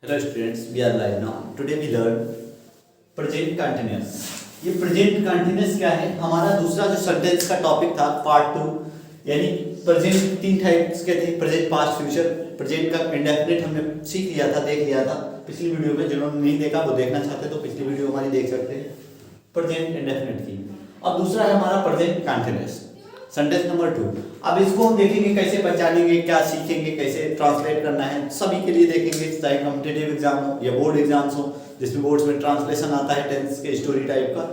Hello students, we are live now. Today we learn present continuous. ये present continuous क्या है? हमारा दूसरा जो सेंटेंस का टॉपिक था पार्ट 2, यानी प्रेजेंट तीन टाइप्स के थे, प्रेजेंट, पास्ट, फ्यूचर। प्रेजेंट का इंडेफिनिट हमने सीख लिया था, देख लिया था पिछली वीडियो में। जिन्होंने नहीं देखा वो देखना चाहते तो पिछली वीडियो हमारी देख सकते हैं प्रेजेंट इंडेफिनिट की। अब दूसरा है हमारा प्रेजेंट कंटिन्यूअस, सेंटेंस नंबर 2। अब इसको हम देखेंगे कैसे पहचानेंगे, क्या सीखेंगे, कैसे ट्रांसलेट करना है, सभी के लिए देखेंगे। चाहे कॉम्पिटिटिव एग्जाम हो या बोर्ड एग्जाम्स हो, जिसमें बोर्ड्स में ट्रांसलेशन आता है टेंस के स्टोरी टाइप का,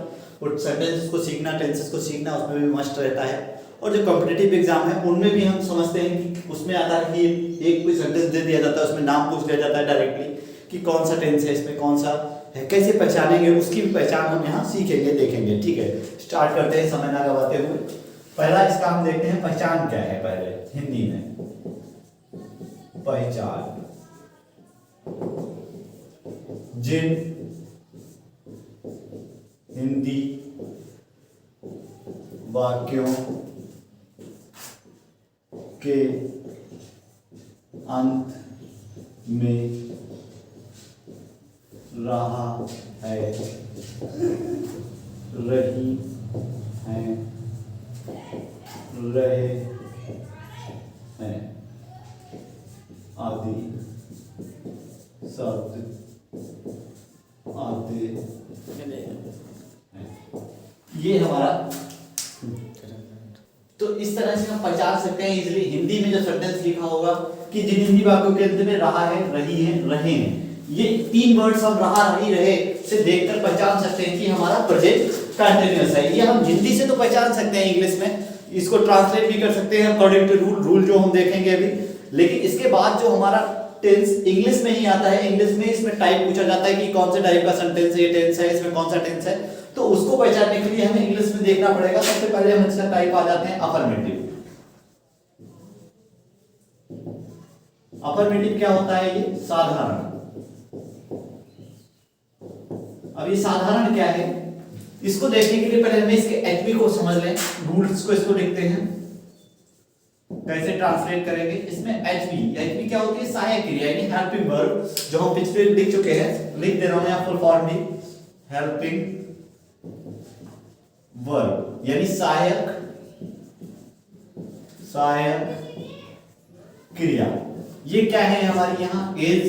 और सेंटेंसेस को सीखना, टेंसेस को सीखना उसमें भी मस्ट रहता है। और जो कॉम्पिटिटिव एग्जाम है उनमें भी हम समझते हैं कि उसमें आता है कि एक कोई सेंटेंस दे दिया जाता है, उसमें नाम पूछ लिया जाता है डायरेक्टली कि कौन सा टेंस है, इसमें कौन सा है, कैसे पहचानेंगे, उसकी भी पहचान हम यहाँ सीखेंगे, देखेंगे। ठीक है, स्टार्ट करते हैं समय ना गवाते हुए। पहला इसका हम देखते हैं पहचान क्या है। पहले हिंदी में पहचान, जिन हिंदी वाक्यों के अंत में रहा है, रही है, रहे हैं आदि शब्द आते हैं। ये हमारा, तो इस तरह से हम पहचान सकते हैं इजीली। हिंदी में जो सेंटेंस लिखा होगा कि जिन हिंदी वाक्यों के अंत में रहा है, रही है, रहे हैं, ये तीन वर्ड्स हम रहा, रही, रहे से देखकर पहचान सकते हैं कि हमारा प्रेजेंट कंटिन्यूअस है। ये हम हिंदी से तो पहचान सकते हैं, इंग्लिश में इसको ट्रांसलेट भी कर सकते हैं अकॉर्डिंग टू रूल जो हम देखेंगे अभी। लेकिन इसके बाद जो हमारा टेंस इंग्लिश में ही आता है, इंग्लिश में इसमें टाइप पूछा जाता है कि कौन से टाइप का सेंटेंस है, ये टेंस है, इसमें कौन सा टेंस है, तो उसको पहचानने के लिए हमें इंग्लिश में देखना पड़ेगा। सबसे पहले हम इसका टाइप आ जाते हैं अफर्मेटिव। अफर्मेटिव क्या होता है? ये साधारण। अब ये साधारण क्या है, इसको देखने के लिए पहले हमें इसके एचबी को समझ लें, रूल्स को इसको देखते हैं कैसे ट्रांसलेट करेंगे। इसमें एचबी क्या होती है? सहायक क्रिया यानी हेल्पिंग वर्ब, जो हम पिछले लिख चुके हैं, लिख दे रहा हूं मैं फुल फॉर्म भी। हेल्पिंग वर्ब यानी सहायक क्रिया। ये क्या है हमारी यहाँ? इज,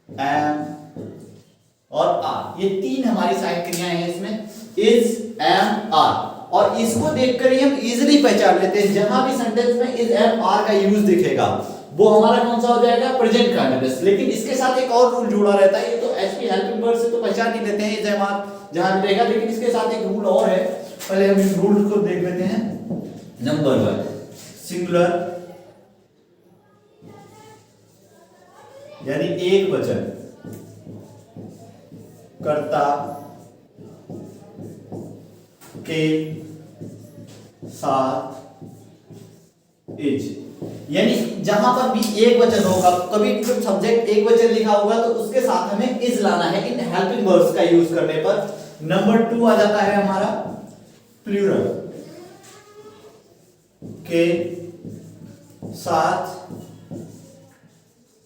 एम और आर, ये तीन हमारी सहायक क्रियाएं हैं इसमें, इज, एम, आर। और इसको देखकर ही हम इजीली पहचान लेते हैं, जहां भी सेंटेंस में इज, एम, आर का यूज दिखेगा वो हमारा कौन सा हो जाएगा? Present continuous. लेकिन इसके साथ एक और रूल जुड़ा रहता है, ये तो एचपी हेल्पिंग वर्ब से तो पहचान ही लेते हैं इज, एम, आर जहां भी रहेगा, लेकिन इसके साथ एक रूल और है। पहले हम इस रूल को देख लेते हैं। नंबर 1, सिंगुलर यानी एक वचन, कर्ता के साथ इज, यानी जहां पर भी एक वचन होगा, कभी कोई सब्जेक्ट एक वचन लिखा होगा तो उसके साथ हमें इज लाना है इन हेल्पिंग वर्ब्स का यूज करने पर। नंबर 2 आ जाता है हमारा प्लूरल के साथ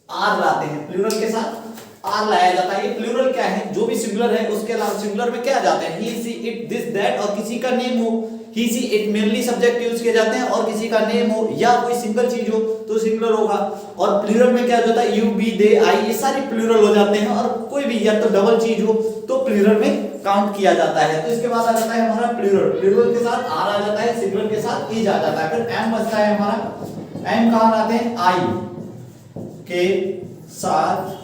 आर लाते हैं, प्लूरल के साथ आर लाया जाता है। ये प्लूरल क्या है? जो भी सिंगुलर है उसके अलावा सिंगुलर में क्या जाते हैं? ही, सी, इट, दिस, दैट, और किसी का नेम हो, ही, सी, इट मेनली सब्जेक्ट यूज किए जाते हैं, और किसी का नेम हो या कोई सिंगल चीज हो तो सिंगुलर होगा। और प्लूरल में क्या हो जाता है? यू, बी, दे, आई, ये सारे प्लूरल हो जाते हैं। और कोई भी या तो डबल चीज हो तो प्लूरल में काउंट किया जाता है। तो इसके बाद आ जाता है हमारा प्लूरल, प्लूरल के साथ आर आ जाता है, सिंगुलर के साथ इज आ जाता है। फिर एम बचता है हमारा, एम कहां लाते हैं? आई के साथ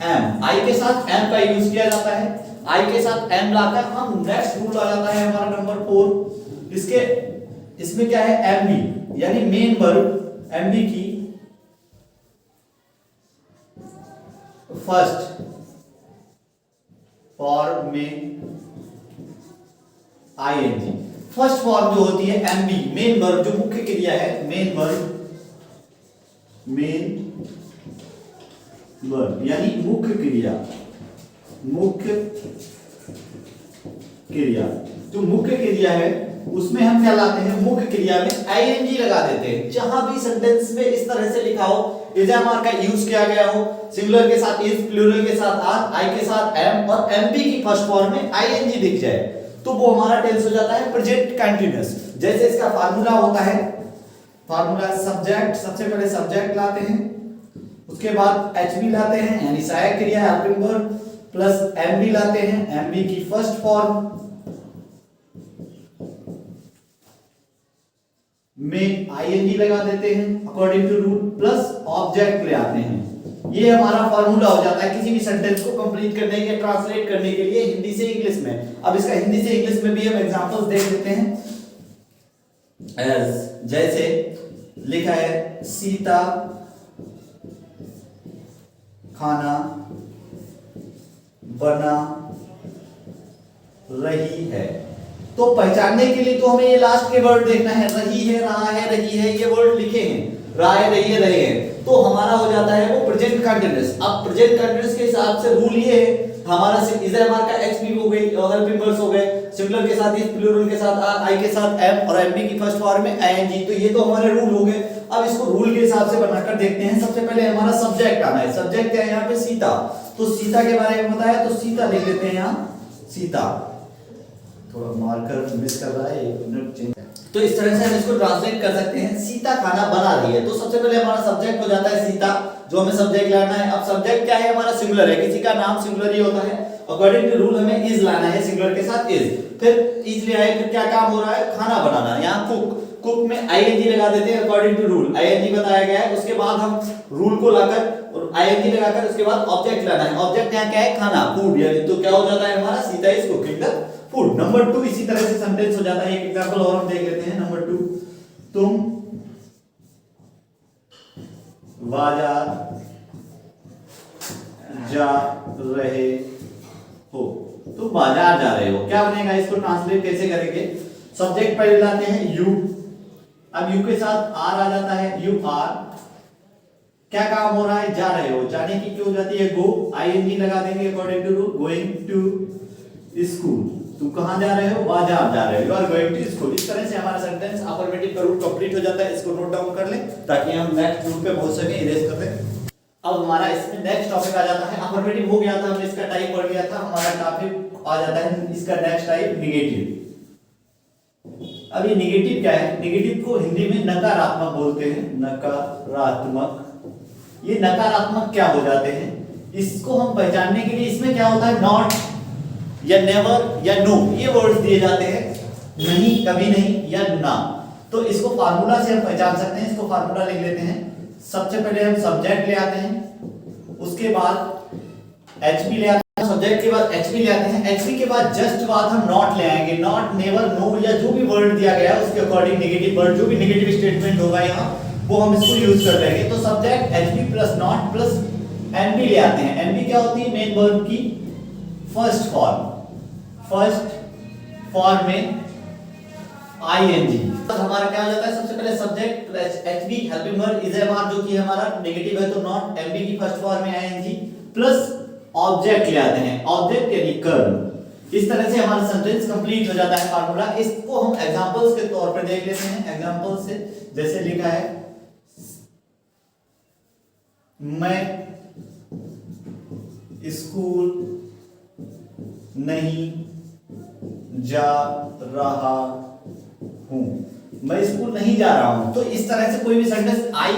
एम, आई के साथ एम का यूज किया जाता है। आई के साथ एम लाकर हम नेक्स्ट रूल आ जाता है हमारा नंबर 4। इसमें क्या है? एमबी यानी मेन वर्ब, एमबी की फर्स्ट फॉर्म में आईएनजी। फर्स्ट फॉर्म जो होती है एमबी, मेन वर्ब जो मुख्य क्रिया है, मेन वर्ब यानी मुख्य क्रिया, जो मुख्य क्रिया है उसमें हम क्या लाते हैं, मुख्य क्रिया में आईएनजी लगा देते हैं। जहां भी सेंटेंस में इस तरह से लिखा हो इज एम आर का यूज किया गया हो, सिंगुलर के साथ इज, प्लूरल के साथ आर, आई के साथ एम और एमपी की फर्स्ट फॉर्म में आईएनजी दिख जाए तो वो हमारा टेंस हो जाता है प्रेजेंट कंटीन्यूअस। जैसे इसका फार्मूला होता है, फार्मूला सब्जेक्ट, सबसे पहले सब्जेक्ट लाते हैं, उसके बाद एचबी लाते हैं यानी सहायक क्रिया हेल्पिंग वर्ब, प्लस एमबी लाते हैं, एमबी की फर्स्ट फॉर्म में आईएनजी लगा देते हैं according to rule, plus object ले आते हैं। ये हमारा फार्मूला हो जाता है किसी भी सेंटेंस को कंप्लीट करने के, ट्रांसलेट करने के लिए हिंदी से इंग्लिश में। अब इसका हिंदी से इंग्लिश में भी हम एग्जांपल्स देख लेते हैं। जैसे लिखा है सीता खाना बना रही है, तो पहचानने के लिए तो हमें ये लास्ट के वर्ड देखना है, रही है, रहा है, रही है, ये वर्ड लिखे हैं, रहा है, रही है, रहे हैं, तो हमारा हो जाता है वो प्रेजेंट कंटीन्यूअस। अब प्रेजेंट कंटीन्यूअस के हिसाब से रूल ये है, हमारा इज एम आर का एचपी हो गई, हेल्पिंग वर्ब्स हो गए, सिंगुलर के साथ इज, प्लूरल के साथ आर, आई के साथ एम और एमपी की फर्स्ट फॉर्म में आईएनजी, तो ये तो हमारे रूल हो गए। अब इसको रूल के हिसाब से बनाकर देखते हैं। सबसे पहले हमारा सब्जेक्ट आना है, सब्जेक्ट क्या है यहाँ पे सीता, तो सीता के बारे में बताया तो सीता लिख लेते हैं यहाँ सीता, थोड़ा मार्कर मिस कर रहा है, एक मिनट चेंज। तो इस तरह से हम इसको ट्रांसलेट कर सकते हैं, सीता खाना बना रही है, तो सबसे पहले हमारा सब्जेक्ट हो जाता है सीता, जो हमें सब्जेक्ट लाना है। अब सब्जेक्ट क्या है हमारा, सिंगुलर है, किसी का नाम सिंगुलर ही होता है, अकॉर्डिंग टू रूल हमें इज लाना है, सिंगुलर के साथ इज, फिर इज ले आए, फिर क्या काम हो रहा है, खाना बनाना, यहाँ कुक, कुक में आईएनजी लगा देते हैं अकॉर्डिंग टू रूल, आईएनजी बताया गया है। उसके बाद हम रूल को लाकर और आईएनजी लगाकर उसके बाद ऑब्जेक्ट लाना है, ऑब्जेक्ट यहाँ क्या है, खाना, फूड, यानी तो क्या हो जाता है हमारा, Sita is cooking the food. Number 2 इसी तरह से सेंटेंस हो जाता है, एक एग्जांपल और हम देख लेते हैं। नंबर 2, तुम बाजार जा रहे हो, तुम बाजार जा रहे हो, क्या बनेगा, इसको ट्रांसलेट कैसे करेंगे, सब्जेक्ट पहले लाते हैं यू, अब यू के साथ आर आ जाता है, यू आर, क्या काम हो रहा है, जा रहे हो, जाने की क्यों हो जाती है, गो, आईएनजी लगा देंगे according to rule, going to school, तुम कहां जा रहे हो, बाजार जा रहे हो, you are going to school. इस तरह से हमारा सेंटेंस अफर्मेटिव का रूल कंप्लीट हो जाता है। इसको नोट डाउन कर लें ताकि हम नेक्स्ट रूल पे पहुंच सके, इरेज कर दें। अब हमारा इसमें नेक्स्ट टॉपिक आ जाता है, अफर्मेटिव हो गया था, हमने इसका टाइप पढ़ लिया था, हमारा टॉपिक आ जाता है इसका नेक्स्ट टाइप नेगेटिव। अब ये नेगेटिव क्या है, नेगेटिव को हिंदी में नकारात्मक बोलते हैं, नकारात्मक। ये नकारात्मक क्या हो जाते हैं, इसको हम पहचानने के लिए इसमें क्या होता है, नॉट या नेवर या नो, ये वर्ड्स दिए जाते हैं, नहीं, कभी नहीं या ना, तो इसको फार्मूला से हम पहचान सकते हैं। इसको फार्मूला लिख लेते हैं। सबसे पहले हम सब्जेक्ट ले आते हैं, उसके बाद एचबी ले आते हैं, सब्जेक्ट के बाद एचबी ले आते हैं, एचबी के बाद जस्ट बाद हम नॉट ले आएंगे, नॉट, नेवर, नो या जो भी वर्ड दिया गया है उसके अकॉर्डिंग नेगेटिव वर्ड, जो भी नेगेटिव स्टेटमेंट होगा यहाँ वो हम इसको यूज कर लेंगे। तो subject HB plus not plus NB ले आते हैं। एनबी क्या होती है, मेन वर्ब की फर्स्ट फॉर्म, फर्स्ट फॉर्म में आईएनजी। तो हमारा क्या हो जाता है, सबसे पहले subject plus HB helping verb is am are, जो कि हमारा नेगेटिव है तो नॉट, एमबी की फर्स्ट फॉर्म में आईएनजी प्लस ऑब्जेक्ट ले आते हैं, ऑब्जेक्ट यानी कर्म। इस तरह से हमारा सेंटेंस कंप्लीट हो जाता है फार्मूला। इसको हम एग्जांपल्स के तौर पर देख लेते हैं। एग्जांपल से जैसे लिखा है, मैं स्कूल नहीं जा रहा हूं, मैं स्कूल नहीं जा रहा हूं। तो इस तरह से कोई भी सेंटेंस, आई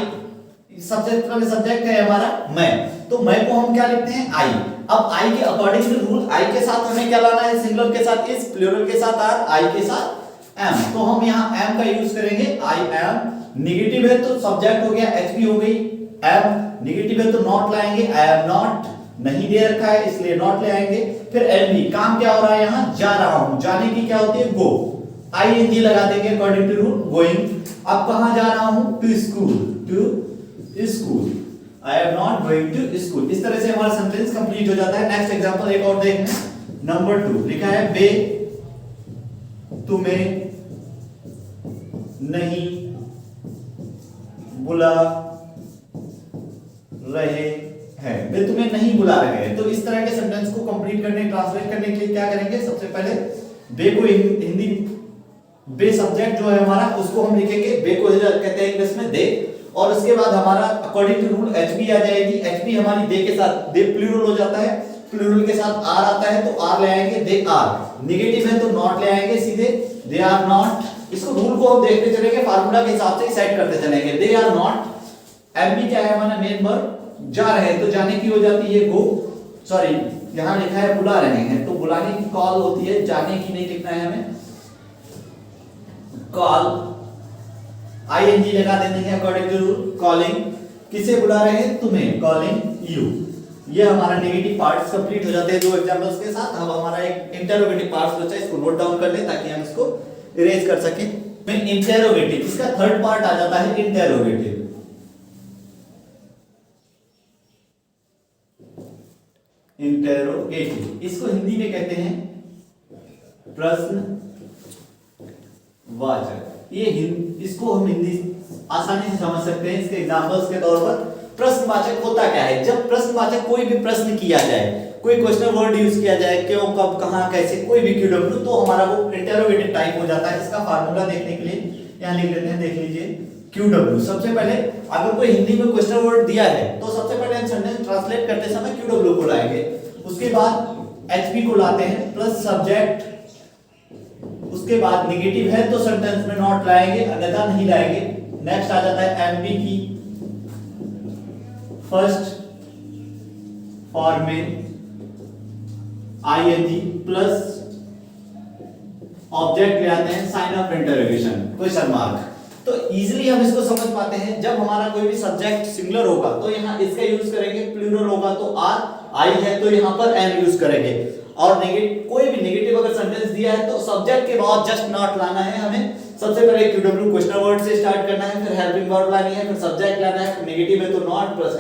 सबसे पहले सब्जेक्ट है हमारा मैं, तो मैं को हम क्या लिखते हैं, आई। अब आई के अकॉर्डिंग टू रूल आई के साथ हमें क्या लाना है, सिंगुलर के साथ इज, प्लूरल के साथ आर, आई के साथ एम, तो हम यहाँ एम का यूज करेंगे, आई एम। नेगेटिव है तो सब्जेक्ट हो गया, एचबी हो गई, एम। नेगेटिव है तो नॉट लाएंगे, आई एम नॉट, नहीं दे रखा है इसलिए नॉट ले आएंगे। फिर एनबी, काम क्या हो रहा है यहाँ, जा रहा हूं, जाने की क्या होती है, गो, आईएनजी लगा देंगे अकॉर्डिंग टू रूल, गोइंग। अब कहां जा रहा हूं, to school, to school, I am not going to school. इस तरह से हमारा सेंटेंस कंप्लीट हो जाता है। नेक्स्ट एग्जांपल एक और देखना, नंबर 2 लिखा है, वे तुम्हें नहीं बुला रहे हैं, वे तुम्हें नहीं बुला रहे हैं। तो इस तरह के सेंटेंस को कंप्लीट करने, ट्रांसलेट करने के लिए क्या करेंगे, सबसे पहले वे को हिंदी, बे सब्जेक्ट जो है हमारा उसको हम लिखेंगे, बे को कहते हैं इंग्लिश में दे, और उसके बाद हमारा according to rule H B आ जाएगी। एच बी हमारी दे के साथ दे प्लूरल हो जाता है, प्लूरल के साथ आर आता है तो आर ले आएंगे, दे आर। नेगेटिव है तो नॉट ले आएंगे सीधे, दे आर नॉट। इसको रूल को हम देखते चलेंगे, फार्मूला के हिसाब से सेट करते चलेंगे। They are not. एमबी क्या है हमारा मेन वर्ब, जा रहे हैं तो जाने की हो जाती है गो, सॉरी यहां लिखा है बुला रहे हैं तो बुलाने की कॉल होती है, जाने की नहीं लिखना है हमें, कॉल आईएनजी लगा देंगे अकॉर्डिंग टू रूल। कॉलिंग, किसे बुला रहे हैं, तुम्हें, कॉलिंग यू। ये हमारा नेगेटिव पार्ट्स कंप्लीट हो जाते हैं दो एग्जांपल्स के साथ। अब हमारा एक इंटरोगेटिव पार्ट्स बचा है, इसको नोट डाउन कर लें ताकि हम इसको इरेज कर सकें। फिर इंटरोगेटिव, इसका थर्ड पार्ट आ जाता है इंटरोगेटिव। इंटरोगेटिव इसको हिंदी में कहते हैं प्रश्नवाचक। ये इसको हम हिंदी आसानी से समझ सकते हैं इसके एग्जांपल्स के तौर पर। प्रश्नवाचक होता क्या है, जब प्रश्नवाचक कोई भी प्रश्न किया जाए, कोई क्वेश्चन वर्ड यूज किया जाए, क्यों, कब, कहां, कैसे, कोई भी क्यूडब्ल्यू, तो हमारा वो इंटरोगेटिव टाइप हो जाता है। इसका फार्मूला देखने के लिए यहां लिख लेते हैं, देख लीजिए क्यूडब्ल्यू। सबसे पहले अगर कोई हिंदी में क्वेश्चन वर्ड दिया है तो सबसे पहले हम सेंटेंस ट्रांसलेट करते समय क्यूडब्ल्यू को लाएंगे, उसके बाद एचबी को लाते हैं प्लस सब्जेक्ट, उसके बाद नेगेटिव है तो सेंटेंस में नॉट लाएंगे, अन्यथा नहीं लाएंगे। नेक्स्ट आ जाता है एमबी की फर्स्ट फॉर्म में आईएनजी प्लस ऑब्जेक्ट ले आते हैं sign of interrogation, question mark. तो इजीली हम इसको समझ पाते हैं, जब हमारा कोई भी सब्जेक्ट सिंगुलर होगा तो यहाँ इसका यूज करेंगे, प्लूरल होगा तो आर, आई है तो यहाँ पर एन यूज करेंगे। और नेगेटिव, कोई भी नेगेटिव अगर सेंटेंस दिया है तो सब्जेक्ट के बाद जस्ट नॉट लाना है हमें। सबसे पहले क्यूडब्ल्यू क्वेश्चन वर्ड से स्टार्ट करना है, फिर हेल्पिंग वर्ब लानी है, फिर सब्जेक्ट लाना है, फिर नेगेटिव है तो नॉट प्लस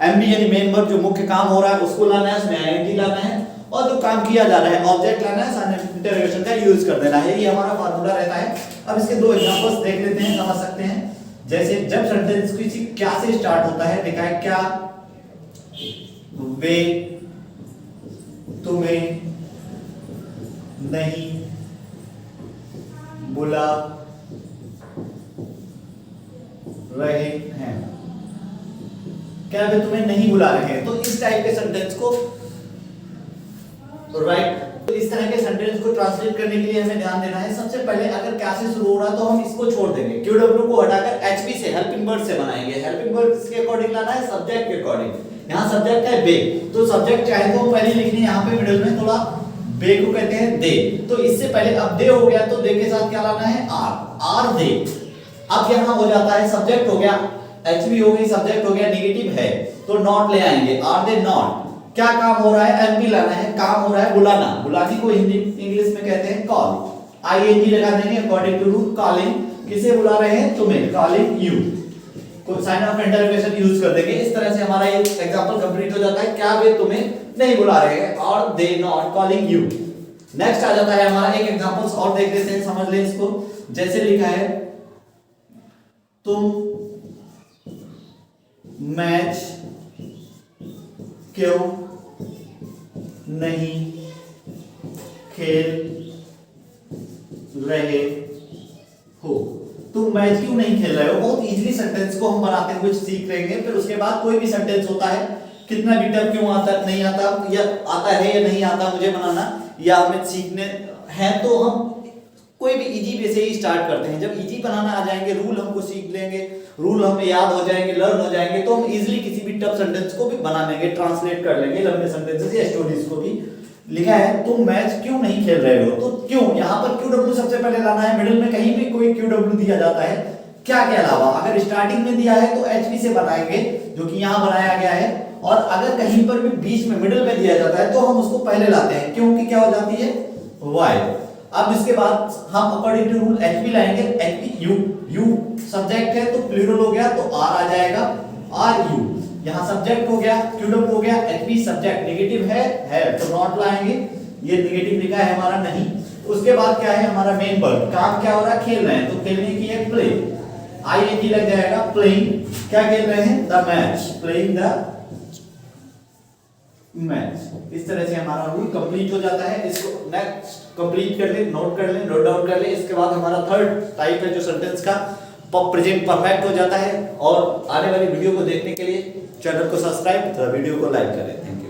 एमबी यानी मेन वर्ब जो मुख्य काम हो रहा है उसको लाना है, उसमें आईएनजी लाना है, और जो काम किया जा रहा है ऑब्जेक्ट लाना है, साइन ऑफ इंटरोगेशन का यूज कर देना है। ये हमारा फार्मूला रहता है। अब इसके दो एग्जांपल्स देख लेते हैं, समझ सकते हैं। जैसे जब सेंटेंस किसी क्या से स्टार्ट होता है, लिखा है क्या, वे तुम्हें नहीं बुला रहे हैं, क्या वे तुम्हें नहीं बुला रहे हैं। तो इस टाइप के सेंटेंस को राइट, तो इस तरह के सेंटेंस को ट्रांसलेट करने के लिए हमें ध्यान देना है। सबसे पहले अगर क्या से शुरू हो रहा है तो हम इसको छोड़ देंगे, क्यूडब्ल्यू को हटाकर एचबी से हेल्पिंग वर्ड से बनाएंगे। हेल्पिंग वर्ड किसके अकॉर्डिंग लाना है, सब्जेक्ट के अकॉर्डिंग। यहाँ सब्जेक्ट है बे, तो सब्जेक्ट चाहे तो पहले लिखनी है यहाँ पे मिडिल में, थोड़ा बे को कहते हैं दे। तो इससे पहले अब दे हो गया तो दे के साथ क्या लाना है, आर, आर दे। अब यहाँ हो जाता है सब्जेक्ट हो गया, एचबी हो गई, सब्जेक्ट हो गया, नेगेटिव है तो नॉट ले आएंगे, आर दे नॉट। क्या काम हो रहा है, एमबी लाना है, काम हो रहा है बुलाना, बुलाने को हिंदी इंग्लिश में कहते हैं कॉल। आईएनजी लगा देंगे अकॉर्डिंग टू रूल, कॉलिंग, किसे बुला रहे हैं, तुम्हें, कॉलिंग यू, को साइन ऑफ इंटरोगेशन यूज कर देंगे। इस तरह से हमारा ये एग्जांपल कंप्लीट हो जाता है, क्या वे तुम्हें नहीं बुला रहे हैं, और they not calling you. Next आ जाता है हमारा एक एग्जांपल्स और देख लेते हैं, समझ लें इसको। जैसे लिखा है तुम मैच क्यों नहीं खेल रहे हो, तुम मैच क्यों नहीं खेल रहे हो। बहुत इजीली सेंटेंस को हम बनाते हुए सीख लेंगे। फिर उसके बाद कोई भी सेंटेंस होता है, कितना बीटा क्यों आता नहीं आता, या आता है या नहीं आता मुझे बनाना, या हमें सीखने हैं, तो हम कोई भी इजी वे से ही स्टार्ट करते हैं। जब इजी बनाना आ जाएंगे, रूल हमको सीख लेंगे, रूल हमें याद हो जाएंगे, लर्न हो जाएंगे, तो हम इजीली किसी भी टफ सेंटेंस को भी बना लेंगे, ट्रांसलेट कर लेंगे लंबे सेंटेंसेस या स्टोरीज को भी। लिखा है तुम मैच क्यों नहीं खेल रहे हो, तो क्यों, यहाँ पर क्यूडब्ल्यू सबसे पहले लाना है। मिडिल में कहीं भी कोई क्यूडब्ल्यू दिया जाता है, क्या के अलावा अगर स्टार्टिंग में दिया है तो एचबी से बनाएंगे, जो कि यहाँ बनाया गया है। और अगर कहीं पर भी बीच में मिडिल में दिया जाता है तो हम उसको पहले लाते हैं, क्योंकि क्या हो जाती है, वाई। अब इसके बाद हम अकॉर्डिंग टू रूल एचबी लाएंगे, एचबी यू, यू सब्जेक्ट है तो प्लूरल हो गया तो आर आ जाएगा, आर यू। यहाँ सब्जेक्ट हो गया, क्यूडब्ल्यू हो गया, एचबी सब्जेक्ट, नेगेटिव है तो नॉट लाएंगे, ये नेगेटिव लिखा है हमारा नहीं। उसके बाद क्या है हमारा मेन वर्ब, काम क्या हो रहा है, खेल रहे हैं, तो खेलने की है प्ले, आईएनजी लग जाएगा, प्लेइंग, क्या खेल रहे हैं, the match, playing the match. इस तरह से हमारा रूल कंप्लीट हो जाता है। इसको नेक्स्ट कंप्लीट कर ले, नोट कर ले, नोट डाउन कर ले। इसके बाद हमारा थर्ड टाइप है जो सेंटेंस का, प्रेजेंट परफेक्ट हो जाता है। और आने वाली वीडियो को देखने के लिए चैनल को सब्सक्राइब तथा वीडियो को लाइक करें। Thank you.